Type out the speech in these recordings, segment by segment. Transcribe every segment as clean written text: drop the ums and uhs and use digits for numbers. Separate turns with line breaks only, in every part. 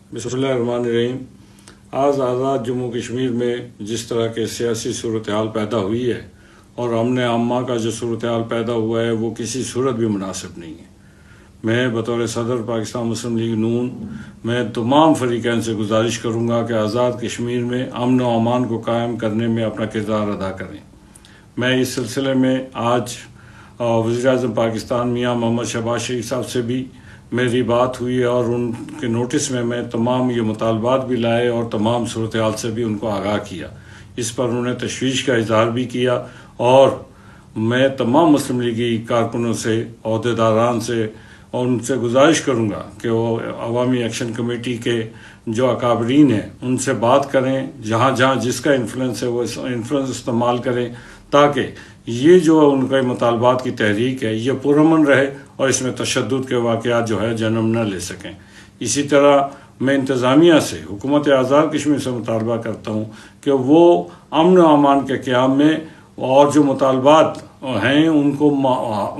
बिस्मिल्लाहिर्रहमानिर्रहीम। आज आज़ाद जम्मू कश्मीर में जिस तरह के सियासी सूरत हाल पैदा हुई है और अमन आमा का जो सूरत हाल पैदा हुआ है वो किसी सूरत भी मुनासिब नहीं है। मैं बतौर सदर पाकिस्तान मुस्लिम लीग नून मैं तमाम फरीक़ैन से गुजारिश करूँगा कि आज़ाद कश्मीर में अमन व अमान को कायम करने में अपना किरदार अदा करें। मैं इस सिलसिले में आज वज़ीर-ए-आज़म पाकिस्तान मियाँ मोहम्मद शहबाज शरीफ साहब से भी मेरी बात हुई और उनके नोटिस में मैं तमाम ये मुतालबात भी लाए और तमाम सूरत हाल से भी उनको आगाह किया। इस पर उन्होंने तशवीश का इजहार भी किया और मैं तमाम मुस्लिम लीगी कारकुनों से, अहदेदारान से और उनसे गुजारिश करूँगा कि वो अवामी एक्शन कमेटी के जो अकाबरीन हैं उनसे बात करें, जहाँ जहाँ जिसका इन्फ्लुएंस है वो इन्फ्लुएंस इस्तेमाल करें ताकि ये जो उनके मुतालबात की तहरीक है ये पुरअमन रहे और इसमें तशद्दुद के वाक़यात जो है जन्म न ले सकें। इसी तरह मैं इंतज़ामिया से, हुकूमत आज़ाद कश्मीर से मुतालबा करता हूँ कि वो अमन व अमान के क़याम में और जो मुतालबात हैं उनको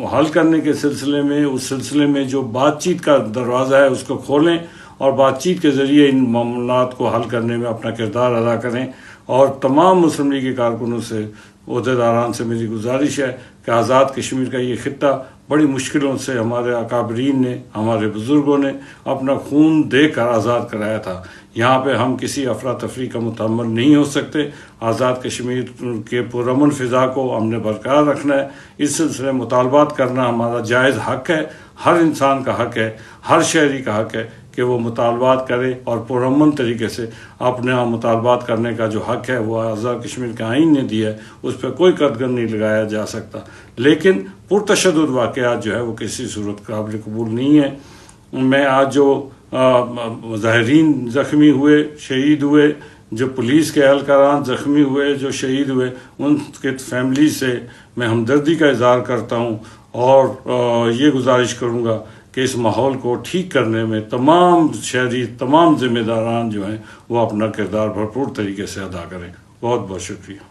हल करने के सिलसिले में, उस सिलसिले में जो बातचीत का दरवाज़ा है उसको खोलें और बातचीत के ज़रिए इन मामलात को हल करने में अपना किरदार अदा करें। और तमाम मुस्लिम लीगी कारकुनों से, अहदेदारान से मेरी गुजारिश है कि आज़ाद कश्मीर का ये खित्ता बड़ी मुश्किलों से हमारे अकाबरीन ने, हमारे बुज़ुर्गों ने अपना खून देकर आज़ाद कराया था। यहाँ पे हम किसी अफरा तफरी का मुतहम्मल नहीं हो सकते। आज़ाद कश्मीर के पुरअमन फ़िज़ा को हमने बरकरार रखना है। इस सिलसिले में मुतालबात करना हमारा जायज़ हक़ है, हर इंसान का हक़ है, हर शहरी का हक़ है कि वो मुतालबात करे और पुरअमन तरीके से अपने मुतालबात करने का जो हक़ है वो आज़ाद कश्मीर के आइन ने दिया है, उस पर कोई कदगन नहीं लगाया जा सकता। लेकिन पुरतशद्दुद वाक़यात जो है वो किसी सूरत काबिल कबूल नहीं है। मैं आज जो ज़ाहिरीन ज़ख्मी हुए, शहीद हुए, जो पुलिस के एहलकारान ज़ख्मी हुए, जो शहीद हुए, उनके फैमिली से मैं हमदर्दी का इज़हार करता हूँ और ये गुजारिश करूँगा कि इस माहौल को ठीक करने में तमाम शहरी, तमाम ज़िम्मेदारान जो हैं वो अपना किरदार भरपूर तरीके से अदा करें। बहुत बहुत शुक्रिया।